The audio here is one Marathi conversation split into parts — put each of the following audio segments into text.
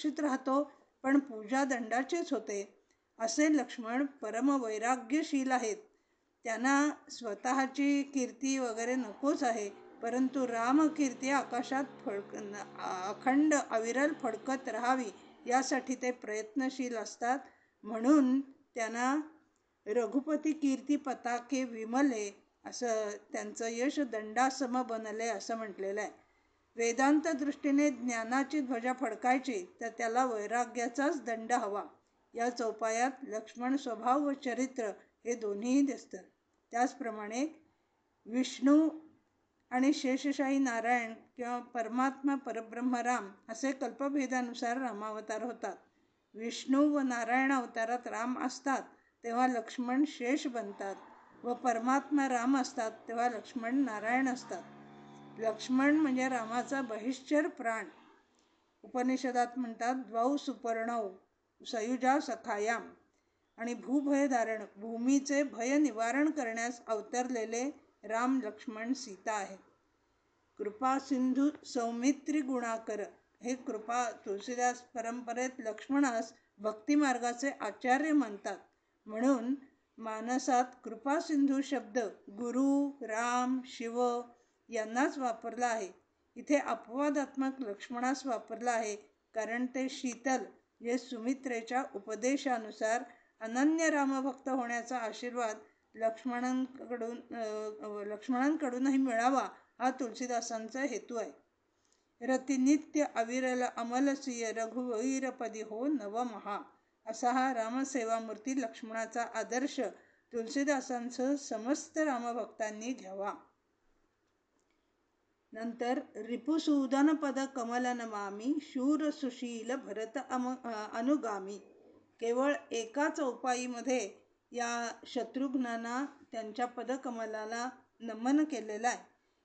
सुरक्षित राहतो, पण पूजा दंडाचीच होते. असे लक्ष्मण परमवैराग्यशील आहेत. त्यांना स्वतःची कीर्ती वगैरे नकोच आहे, परंतु रामकीर्ती आकाशात अखंड अविरल फडकत राहावी यासाठी ते प्रयत्नशील असतात. म्हणून त्यांना रघुपती कीर्ती पताके विमले असं त्यांचं यश दंडासम बनले असं म्हटलेलं आहे. वेदांत दृष्टीने ज्ञानाची ध्वजा फडकायची तर त्याला वैराग्याचाच दंड हवा. या चौपायात लक्ष्मण स्वभाव व चरित्र हे दोन्हीही दिसतं. त्याचप्रमाणे विष्णू आणि शेषशाही नारायण किंवा परमात्मा परब्रह्म राम असे कल्पभेदानुसार रामावतार होतात. विष्णू व नारायण अवतारात राम असतात तेव्हा लक्ष्मण शेष बनतात, व परमात्मा राम असतात तेव्हा लक्ष्मण नारायण असतात. लक्ष्मण म्हणजे रामाचा बहिश्चर प्राण. उपनिषदात म्हणतात द्वौ सुपर्णौ सयुजा सखायाम. आणि भूभयधारण, भूमीचे भय निवारण करण्यास अवतरलेले राम लक्ष्मण सीता आहेत. कृपा सिंधू सौमित्री गुणाकर हे कृपा तुळशीदास परंपरेत लक्ष्मणास भक्तिमार्गाचे आचार्य मानतात. म्हणून मानसात कृपा सिंधू शब्द गुरु, राम, शिव यांनाच वापरला आहे. इथे अपवादात्मक लक्ष्मणास वापरला आहे, कारण ते शीतल जे सुमित्रेच्या उपदेशानुसार अनन्य रामभक्त होण्याचा आशीर्वाद लक्ष्मणांकडूनही मिळावा हा तुळशीदासांचा हेतू आहे. रती नित्य अविरल अमलसिय रघुवीरपदी हो नवमहा असा हा रामसेवामूर्ती लक्ष्मणाचा आदर्श तुळशीदासांसह समस्त रामभक्तांनी घ्यावा. नंतर रिपुसूदन पद कमल नमामी शूर सुशील भरत अनुगामी. केवळ एका चौपाईमध्ये या शत्रुघ्नांना त्यांच्या पदकमलाला नमन केलेलं आहे.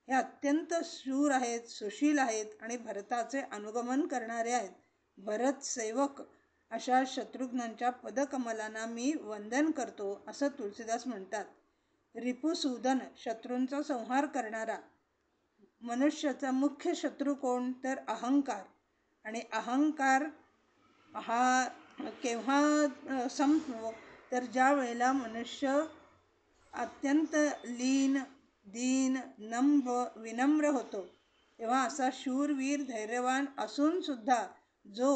हे अत्यंत शूर आहेत, सुशील आहेत आणि भरताचे अनुगमन करणारे आहेत. भरत सेवक अशा शत्रुघ्नांच्या पदकमलांना मी वंदन करतो असं तुळशीदास म्हणतात. रिपुसूदन शत्रूंचा संहार करणारा. मनुष्याचा मुख्य शत्रू कोण तर अहंकार. आणि अहंकार हा केव्हा संपतो तर ज्या वेळेला मनुष्य अत्यंत लीन, दीन, विनम्र होतो. तेव्हा असा शूरवीर धैर्यवान असून सुद्धा जो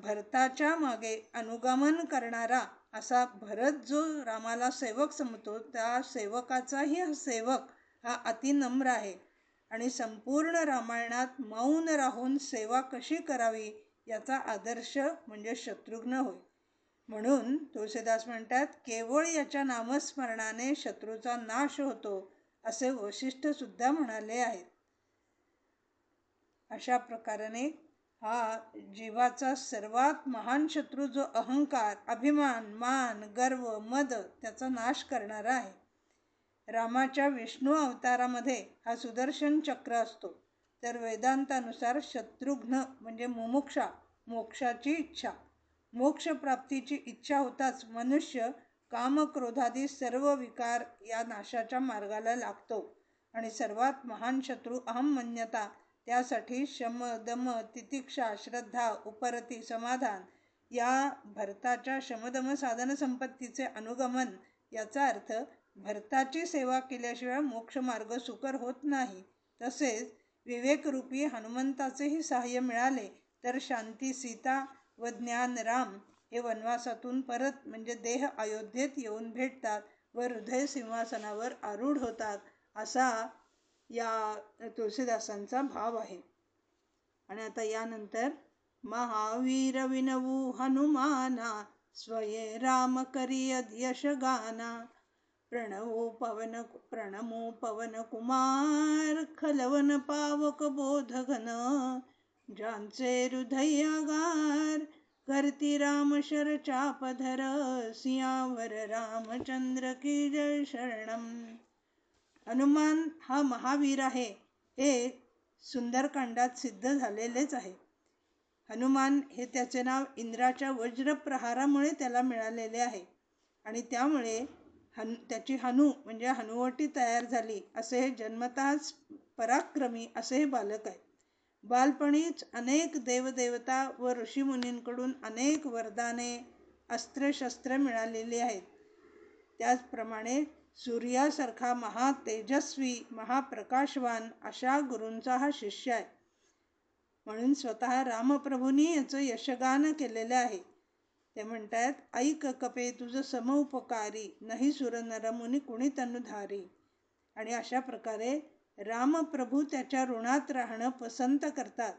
भरताच्या मागे अनुगमन करणारा असा भरत जो रामाला सेवक समजतो, त्या सेवकाचाही हा सेवक हा अतिनम्र आहे. आणि संपूर्ण रामायणात मौन राहून सेवा कशी करावी याचा आदर्श म्हणजे शत्रुघ्न होय. म्हणून तुळशीदास म्हणतात केवळ याच्या नामस्मरणाने शत्रूचा नाश होतो असे वशिष्ठ सुद्धा म्हणाले आहेत. अशा प्रकाराने हा जीवाचा सर्वात महान शत्रू जो अहंकार, अभिमान, मान, गर्व, मद त्याचा नाश करणारा आहे. रामाच्या विष्णू अवतारामध्ये हा सुदर्शन चक्र असतो, तर वेदांतानुसार शत्रुघ्न म्हणजे मुमुक्षा, मोक्षाची इच्छा. मोक्षप्राप्तीची इच्छा होताच मनुष्य कामक्रोधादी सर्व विकार या नाशाच्या मार्गाला लागतो. आणि सर्वात महान शत्रू अहमन्यता, त्यासाठी शम, दम, तितिक्षा, श्रद्धा, उपरती, समाधान या भरताच्या शमदम साधन संपत्तीचे अनुगमन. याचा अर्थ भरताची सेवा केल्याशिवाय मोक्षमार्ग सुकर होत नाही. तसेच विवेकरूपी हनुमंताचेही सहाय्य मिळाले तर शांती सीता व ज्ञान राम हे वनवासातून परत म्हणजे देह अयोध्येत येऊन भेटतात व हृदय सिंहासनावर आरूढ होतात असा या तुळशीदासांचा भाव आहे. आणि आता यानंतर महावीर विनवू हनुमाना स्वये राम करिय यश गाना प्रणमो पवन कुमार खलवन पावक बोधघन ज्यांचे हृदयागार करती राम शर चापधर सियावर रामचंद्र की जय शरणम. हनुमान हा महावीर आहे हे सुंदरकांडात सिद्ध झालेलेच आहे. हनुमान हे त्याचे नाव इंद्राच्या वज्रप्रहारामुळे त्याला मिळालेले आहे आणि त्यामुळे त्याची हनु म्हणजे हनुवटी तयार झाली. असे हे जन्मतःच पराक्रमी असे हे बालक आहे. बालपणीच अनेक देवदेवता व ऋषीमुनींकडून अनेक वरदाने, अस्त्रशस्त्र मिळालेली आहेत. त्याचप्रमाणे सूर्यासारखा महातेजस्वी, महाप्रकाशवान अशा गुरूंचा हा शिष्य आहे. म्हणून स्वतः रामप्रभूंनी याचं यशगान केलेलं आहे. ते म्हणतात, ऐक कपे तुझ समउपकारी, नाही सुर नरमुनी कुणी तनुधारी. आणि अशा प्रकारे रामप्रभू त्याच्या ऋणात राहणं पसंत करतात.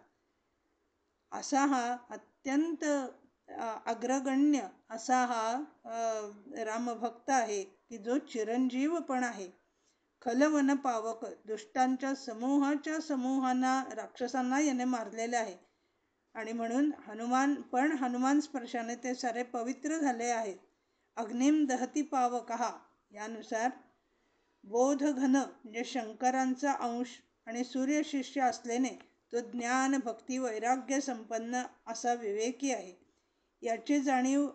असा हा अत्यंत अग्रगण्य असा हा रामभक्त आहे की जो चिरंजीव पण आहे. खलवन पावक, दुष्टांच्या समूहांना, राक्षसांना याने मारलेले आहे. आणि म्हणून हनुमान स्पर्शाने ते सारे पवित्र झाले आहेत. अग्निम दहती पावकहा यानुसार बोधघन म्हणजे शंकरांचा अंश आणि सूर्यशिष्य असल्याने तो ज्ञान, भक्ती, वैराग्य संपन्न असा विवेकी आहे. याची जाणीव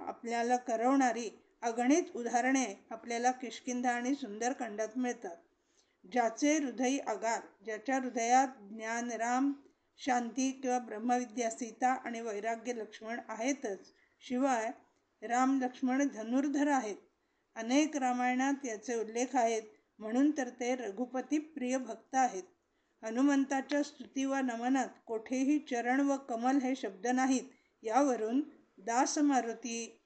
आपल्याला करवणारी अगणित उदाहरणे आपल्याला किष्किंधा आणि सुंदरकांडात मिळतात. ज्याचे हृदय आगार, ज्याच्या हृदयात ज्ञान राम, शांती किंवा ब्रह्मविद्या सीता आणि वैराग्य लक्ष्मण आहेतच. शिवाय राम लक्ष्मण धनुर्धर आहेत. अनेक रामायणात याचे उल्लेख आहेत. म्हणून तर ते रघुपती प्रिय भक्त आहेत. हनुमंताच्या स्तुती व नमनात कोठेही चरण व कमल हे शब्द नाहीत. यावरून दास मारुती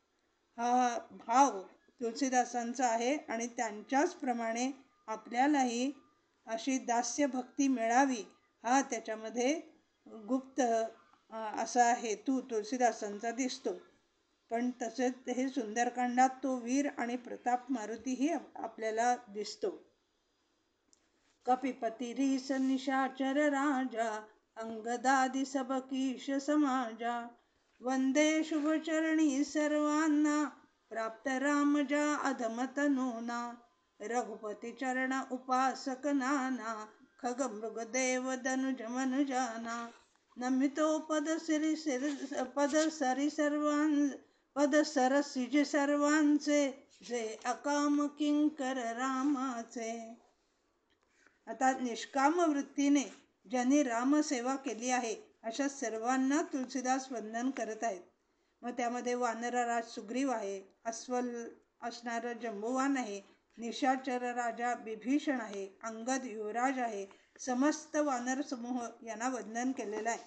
हा भाव तुलसीदासांचा आहे आणि त्यांच्याच प्रमाणे आपल्यालाही अशी दास्य भक्ती मिळावी हा त्याच्यामध्ये गुप्त असा हेतू तुलसीदासांचा दिसतो. पण तसेच हे सुंदरकांडात तो वीर आणि प्रताप मारुतीही आपल्याला दिसतो. कपिपती रीस निशाचर राजा, अंगदादी सबकीश समाजा, वंदे शुभचरणी सर्वांना, प्राप्त राम ज्या अधमतनूना, रघुपती चरण उपासक नाना, खग मृग देव दनुज मनुजाना, नमितो पद सरसिज सर्वांचे, जे अकाम किंकर रामाचे. आता निष्काम वृत्तीने ज्यांनी रामसेवा केली आहे अशा सर्वांना तुलसीदास वंदन करत आहेत. मग त्यामध्ये वानरराज सुग्रीव आहे, अस्वल असणारं जंबुवान आहे, निशाचर राजा विभीषण आहे, अंगद युवराज आहे. समस्त वानर समूह यांना वंदन केलेलं आहे.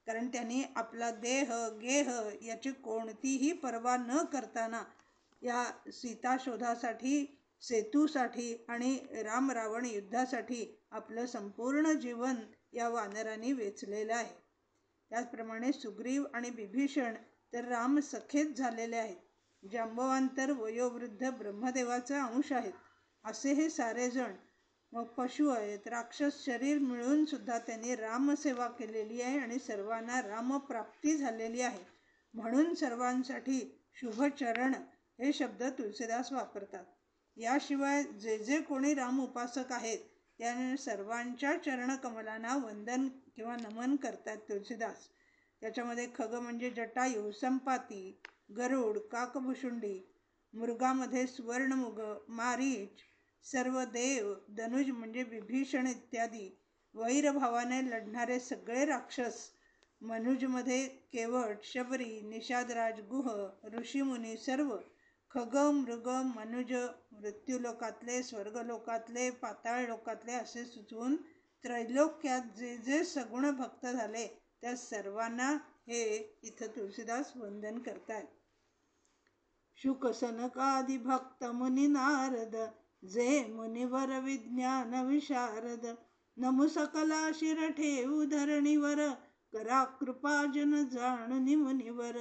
कारण त्यांनी आपला देह गेह याची कोणतीही पर्वा न करताना या सीता शोधासाठी, सेतूसाठी आणि राम रावण युद्धासाठी आपलं संपूर्ण जीवन या वानरांनी वेचलेलं आहे. त्याचप्रमाणे सुग्रीव आणि विभीषण तर राम सखेच झालेले आहेत. जांबवान तर वयोवृद्ध ब्रह्मदेवाचा अंश आहेत. असे हे सारेजण मग पशु आहेत, राक्षस शरीर मिळून सुद्धा त्यांनी रामसेवा केलेली आहे आणि सर्वांना रामप्राप्ती झालेली आहे. म्हणून सर्वांसाठी शुभचरण हे शब्द तुलसीदास वापरतात. याशिवाय जे जे कोणी राम उपासक आहेत त्याने सर्वांच्या चरणकमलांना वंदन किंवा नमन करतात तुलसीदास. त्याच्यामध्ये खग म्हणजे जटायू, संपाती, गरुड, काकभुशुंडी, मृगामध्ये सुवर्णमुग, मारीच, सर्व देव, धनुज म्हणजे विभीषण इत्यादी, वैरभावाने लढणारे सगळे राक्षस, मनुजमध्ये केवट, शबरी, निषादराज, गुह, ऋषीमुनी सर्व, खग, मृग, मनुज, मृत्यूलोकातले, स्वर्गलोकातले, पाताळ लोकातले असे सुचवून त्रैलोक्यात जे जे सगुण भक्त झाले त्या सर्वांना हे इथं तुलसीदास वंदन करतात. शुक सनकादि भक्त मुनी नारद, जे मुनिवर विज्ञान विशारद, नमु सकला शिर ठेवू धरणीवर, करा कृपा जन जाणुनी मुनिवर.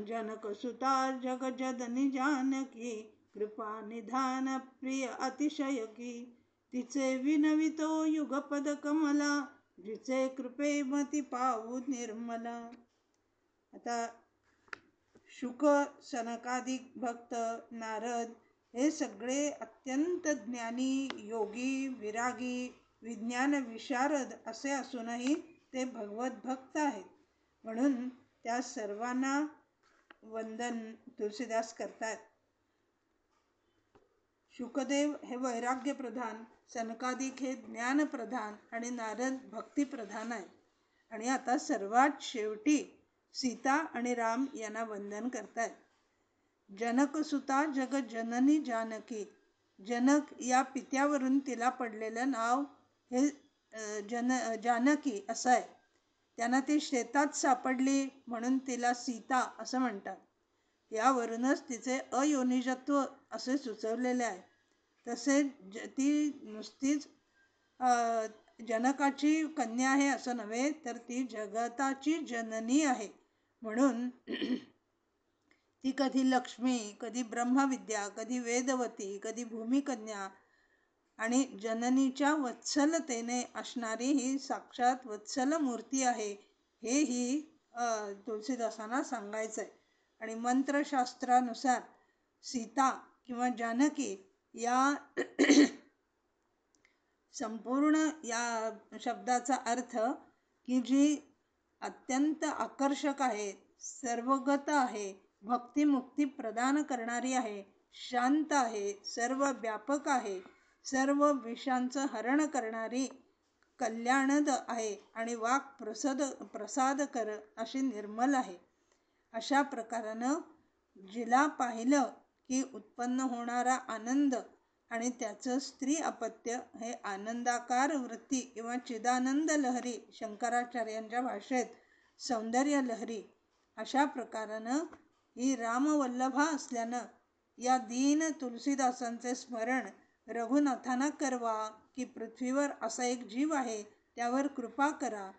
जनक सुता जग जदनी जानकी, कृपा निधान प्रिय अतिशयकी, तिचे विनवितो युगपद कमला, जिचे कृपे मती पावू निर्मला. आता शुक, सनकादिक भक्त, नारद हे सगळे अत्यंत ज्ञानी, योगी, विरागी, विज्ञान विशारद असे असूनही ते भगवत भक्त आहेत. म्हणून त्या सर्वांना वंदन तुलसीदास करतात. शुकदेव हे वैराग्य प्रधान, सनकादिक हे ज्ञानप्रधान आणि नारद भक्तिप्रधान आहेत. आणि आता सर्वात शेवटी सीता आणि राम यांना वंदन करतायत. जनकसुता जगजननी जानकी. जनक या पित्यावरून तिला पडलेलं नाव हे जानकी असं आहे. त्यांना ती शेतात सापडली म्हणून तिला सीता असं म्हणतात. यावरूनच तिचे अयोनिजत्व असे सुचवलेले आहे. तसेच ती नुसतीच जनकाची कन्या आहे असं नव्हे, तर ती जगताची जननी आहे. म्हणून ती कधी लक्ष्मी, कधी ब्रह्मविद्या, कधी वेदवती, कधी भूमिकन्या आणि जननीच्या वत्सलतेने असणारी ही साक्षात वत्सल मूर्ती आहे, हेही तुलसीदासांना सांगायचं आहे. आणि मंत्रशास्त्रानुसार सीता किंवा जानकी या संपूर्ण या शब्दाचा अर्थ की जी अत्यंत आकर्षक आहे, सर्वगत आहे, भक्तिमुक्ती प्रदान करणारी आहे, शांत आहे, सर्व व्यापक आहे, सर्व विषयांचं हरण करणारी कल्याणद आहे आणि वाक प्रसाद कर अशी निर्मल आहे. अशा प्रकारानं जिला पाहिलं की उत्पन्न होणारा आनंद आणि त्याचं स्त्री अपत्य हे आनंदाकार वृत्ती किंवा चिदानंद लहरी, शंकराचार्यांच्या भाषेत सौंदर्य लहरी, अशा प्रकारानं ही रामवल्लभा असल्यानं या दीन तुलसीदासांचे स्मरण रघुनाथांना करवा की पृथ्वीवर असा एक जीव आहे, त्यावर कृपा करा,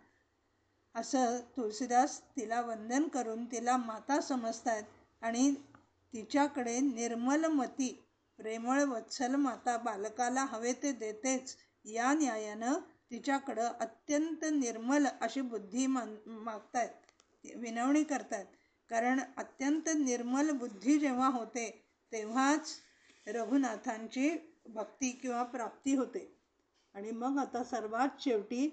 असं तुलसीदास तिला वंदन करून तिला माता समजतात. आणि तिच्याकडे निर्मलमती, प्रेमळ वत्सल माता बालकाला हवे ते देतेच, या न्यायानं तिच्याकडं अत्यंत निर्मल अशी बुद्धी मागतायत, विनवणी करतात. कारण अत्यंत निर्मल बुद्धी जेव्हा होते तेव्हाच रघुनाथांची भक्ती किंवा प्राप्ती होते. आणि मग आता सर्वात शेवटी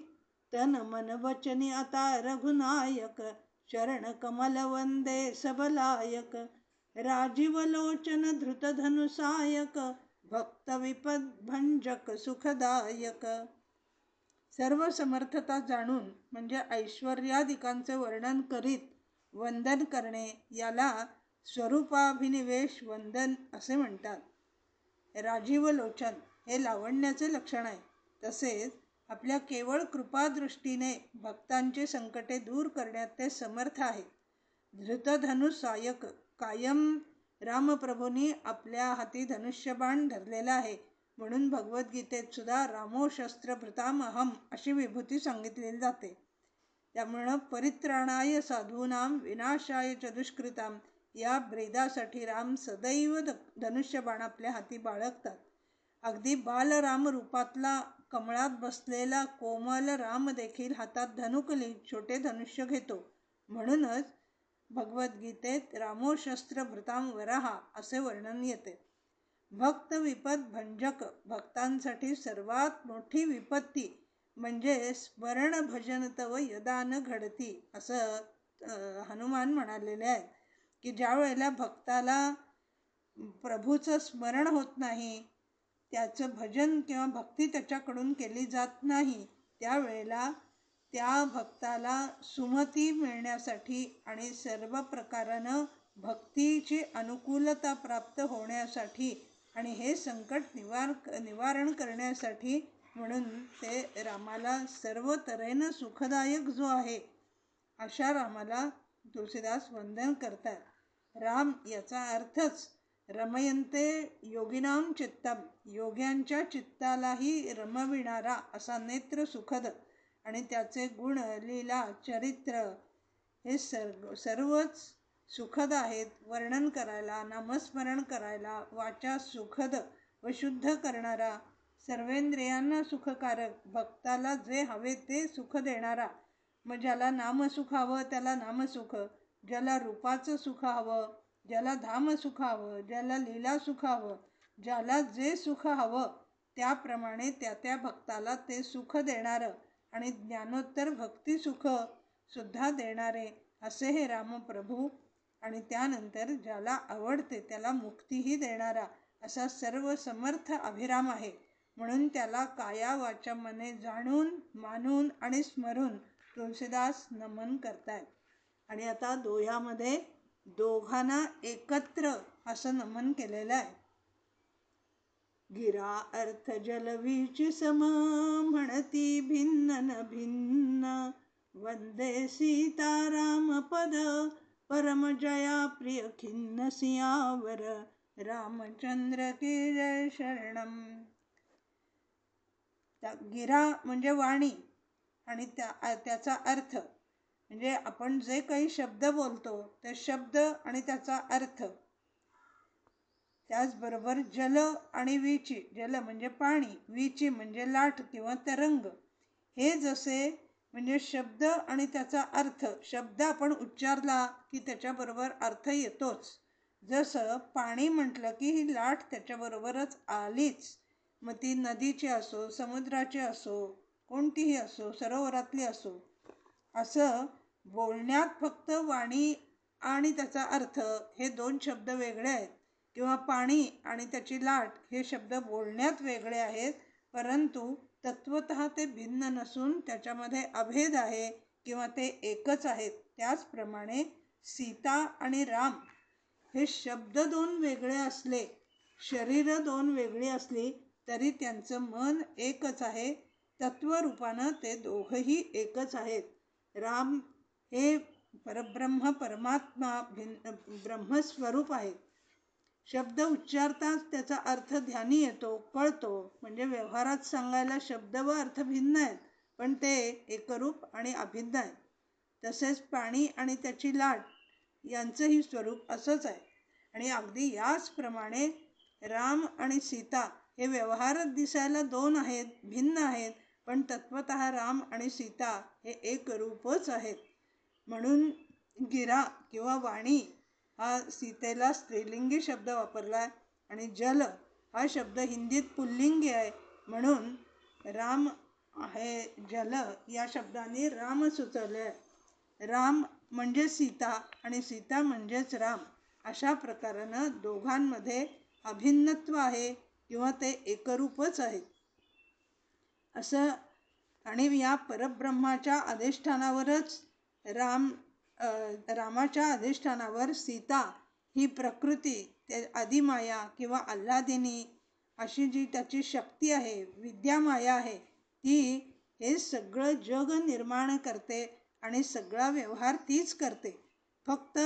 तन मन वचनी आता रघुनायक, चरण कमल वंदे सबलायक, राजीव लोचन धृत धनुसायक, भक्त विपद भंजक सुखदायक. सर्व समर्थता जाणून म्हणजे ऐश्वर्यादिकांचे वर्णन करीत वंदन करणे याला स्वरूपाभिनिवेश वंदन असे म्हणतात. राजीव लोचन हे लावण्याचे लक्षण आहे. तसेच आपल्या केवळ कृपादृष्टीने भक्तांची संकटे दूर करण्यात ते समर्थ आहेत. धृतधनुसायक, कायम रामप्रभूंनी आपल्या हाती धनुष्यबाण धरलेला आहे. म्हणून भगवद्गीतेत सुद्धा रामो शस्त्र भृतामहम अशी विभूती सांगितलेली जाते. त्यामुळं परित्राणाय साधूनाम विनाशाय च दुष्कृताम या ब्रेदासाठी राम सदैव धनुष्यबाण आपल्या हाती बाळगतात. अगदी बालराम रूपातला कमळात बसलेला कोमल राम देखील हातात धनुकली छोटे धनुष्य घेतो. म्हणूनच भगवद्गीतेत रामो शस्त्र भृताम वराहा असे वर्णन येते. भक्त विपद भंजक, भक्तांसाठी सर्वात मोठी विपत्ती म्हणजे स्मरण भजन तव यदा न घडती, असं हनुमान म्हणालेले आहेत की ज्या वेळेला भक्ताला प्रभूचं स्मरण होत नाही, त्याचं भजन किंवा भक्ती त्याच्याकडून केली जात नाही, त्यावेळेला त्या भक्ताला सुमती मिळण्यासाठी आणि सर्व प्रकारानं भक्तीची अनुकूलता प्राप्त होण्यासाठी आणि हे संकट निवारण करण्यासाठी म्हणून ते रामाला सर्व तऱ्हेनं सुखदायक जो आहे अशा रामाला तुलसीदास वंदन करतात. राम याचा अर्थच रमयन्ते योगिनाम चित्तम, योग्यांच्या चित्तालाही रमविणारा असा नेत्र सुखद आणि त्याचे गुण लीला चरित्र हे सर्वच सुखद आहेत. वर्णन करायला, नामस्मरण करायला, वाचा सुखद व शुद्ध करणारा, सर्वेंद्रियांना सुखकारक, भक्ताला जे हवे ते सुख देणारा. मग ज्याला नामसुख हवं त्याला नामसुख, ज्याला रूपाचं सुख हवं, ज्याला धामसुख हवं, ज्याला लीला सुख हवं, ज्याला जे सुख हवं त्याप्रमाणे त्या भक्ताला ते सुख देणारं आणि ज्ञानोत्तर भक्ती सुख सुद्धा देणारे असे हे रामप्रभू. आणि त्यानंतर ज्याला आवडते त्याला मुक्तीही देणारा असा सर्व समर्थ अभिराम आहे. म्हणून त्याला काया वाचा मने जाणून मानून आणि स्मरून तुलसीदास नमन करतायत. आणि आता दोह्यामध्ये दोघांना एकत्र असं नमन केलेलं आहे. गिरा अर्थ जलवीची सम म्हणती भिन्न न भिन्न, वंदे सीताराम पद परम जया प्रिय खिन्न सियावर, रामचंद्र की जय शरणम. गिरा म्हणजे वाणी आणि त्याचा अर्थ म्हणजे आपण जे काही शब्द बोलतो ते शब्द आणि त्याचा अर्थ. त्याचबरोबर जल आणि वीची, जल म्हणजे पाणी, वीची म्हणजे लाट किंवा तरंग. हे जसे म्हणजे शब्द आणि त्याचा अर्थ, शब्द आपण उच्चारला की त्याच्याबरोबर अर्थ येतोच. जसं पाणी म्हटलं की ही लाट त्याच्याबरोबरच आलीच, मग ती नदीची असो, समुद्राची असो, कोणतीही असो, सरोवरातली असो. असं बोलण्यात फक्त वाणी आणि त्याचा अर्थ हे दोन शब्द वेगळे आहेत, किंवा पाणी आणि त्याची लाट हे शब्द बोलण्यात वेगळे आहेत, परंतु तत्वतः ते भिन्न नसून त्याच्यामध्ये अभेद आहे किंवा ते एकच आहेत. त्याचप्रमाणे सीता आणि राम हे शब्द दोन वेगळे असले, शरीर दोन वेगळी असली, तरी त्यांचं मन एकच आहे. तत्वरूपानं ते दोघंही एकच आहेत. राम हे परब्रह्म परमात्मा ब्रह्मस्वरूप आहेत. शब्द उच्चारताच त्याचा अर्थ ध्यानी येतो, कळतो. म्हणजे व्यवहारात सांगायला शब्द व अर्थ भिन्न आहेत, पण ते एकरूप आणि अभिन्न आहेत. तसेच पाणी आणि त्याची लाट यांचंही स्वरूप असंच आहे. आणि अगदी याचप्रमाणे राम आणि सीता हे व्यवहारात दिसायला दोन आहेत, भिन्न आहेत, पण तत्वतः राम आणि सीता हे एकरूपच आहेत. म्हणून गिरा किंवा वाणी हा सीतेला स्त्रीलिंगी शब्द वापरलाय, आणि जल हा शब्द हिंदीत पुल्लिंगी आहे, म्हणून राम हे जल या शब्दाने राम सुचवले. राम म्हणजे सीता आणि सीता म्हणजेच राम. अशा प्रकारानं दोघांमध्ये अभिन्नत्व आहे किंवा ते एकरूपच आहेत असं. आणि या परब्रह्माच्या अधिष्ठानावरच रामाच्या अधिष्ठानावर सीता ही प्रकृती, ते आदिमाया किंवा आल्हादिनी अशी जी त्याची शक्ती आहे, विद्यामाया आहे, ती हे सगळं जग निर्माण करते आणि सगळा व्यवहार तीच करते. फक्त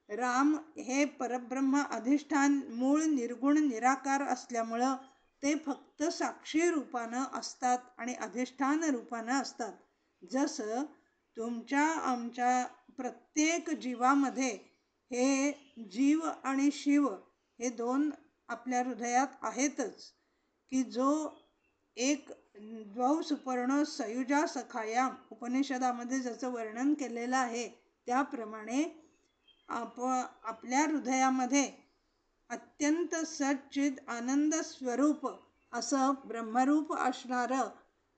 राम हे परब्रह्म अधिष्ठान मूळ निर्गुण निराकार असल्यामुळं ते फक्त साक्षी रूपानं असतात आणि अधिष्ठान रूपानं असतात. जसं तुमच्या आमच्या प्रत्येक जीवामध्ये हे जीव आणि शिव हे दोन आपल्या हृदयात आहेतच, की जो एक द्वौ सुपर्ण सयुजा सखायाम उपनिषदामध्ये ज्याचं वर्णन केलेलं आहे, त्याप्रमाणे आपल्या हृदयामध्ये अत्यंत सच्चिद आनंद स्वरूप असं ब्रह्मरूप असणारं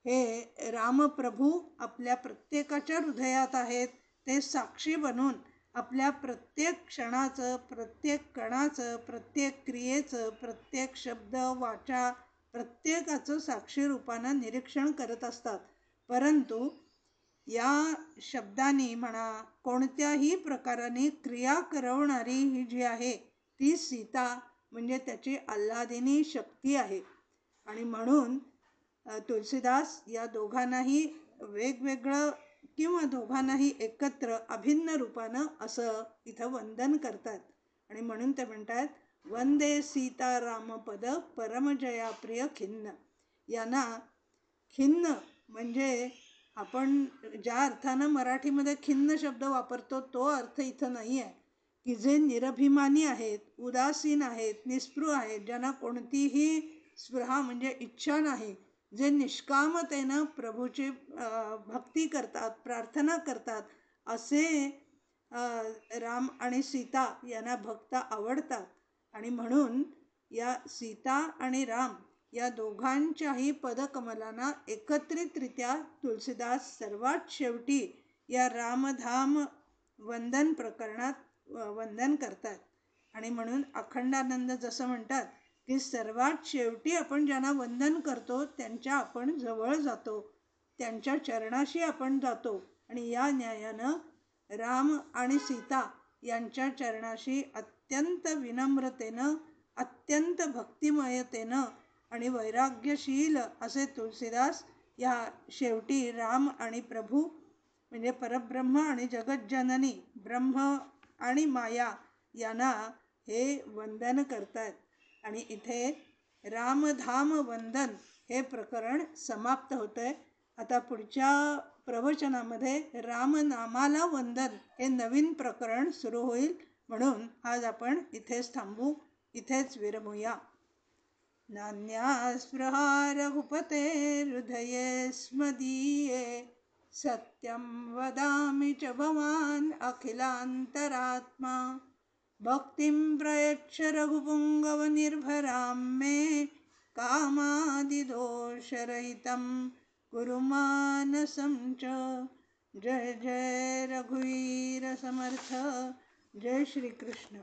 हे रामप्रभू आपल्या प्रत्येकाच्या हृदयात आहेत. ते साक्षी बनून आपल्या प्रत्येक क्षणाचं, प्रत्येक कणाचं, प्रत्येक क्रियेचं, प्रत्येक शब्द वाचा प्रत्येकाचं साक्षी रूपानं निरीक्षण करत असतात. परंतु या शब्दांनी म्हणा, कोणत्याही प्रकाराने क्रिया करवणारी ही जी आहे ती सीता म्हणजे त्याची आल्हादिनी शक्ती आहे. आणि म्हणून तुलसीदास या दोघांनाही वेगवेगळं किंवा दोघांनाही एकत्र अभिन्न रूपानं असं इथं वंदन करतात. आणि म्हणून ते म्हणतात, वंदे सीतारामपद परमजया प्रिय खिन्न. यांना खिन्न म्हणजे आपण ज्या अर्थानं मराठीमध्ये खिन्न शब्द वापरतो तो अर्थ इथं नाही आहे, की जे निरभिमानी आहेत, उदासीन आहेत, निस्पृह आहेत, ज्यांना कोणतीही स्पृहा म्हणजे इच्छा नाही, जे निष्कामतेनं प्रभूची भक्ती करतात, प्रार्थना करतात, असे राम आणि सीता यांना भक्त आवडतात. आणि म्हणून या सीता आणि राम या दोघांच्याही पदकमलांना एकत्रितरित्या तुलसीदास सर्वात शेवटी या रामधाम वंदन प्रकरणात वंदन करतात. आणि म्हणून अखंडानंद जसं म्हणतात की सर्वात शेवटी आपण ज्यांना वंदन करतो त्यांच्या आपण जवळ जातो, त्यांच्या चरणाशी आपण जातो. आणि या न्यायानं राम आणि सीता यांच्या चरणाशी अत्यंत विनम्रतेनं, अत्यंत भक्तिमयतेनं आणि वैराग्यशील असे तुलसीदास या शेवटी राम आणि प्रभू म्हणजे परब्रह्म आणि जगज्जननी ब्रह्म आणि माया यांना हे वंदन करतायत. आणि इथे रामधाम वंदन हे प्रकरण समाप्त होतंय. आता पुढच्या प्रवचनामध्ये रामनामाला वंदन हे नवीन प्रकरण सुरू होईल. म्हणून आज आपण इथेच थांबू, इथेच विरमूया. नान्या स्पृहा रघुपते हृदये स्मदीये सत्यं वदामि च भवान् अखिलान्तरात्मा भक्तिं प्रयच्छ रघुपुङ्गव निर्भरां मे कामादिदोषरहितं कुरु मानसं च. जय जय रघुवीर समर्थ. जय श्री कृष्ण.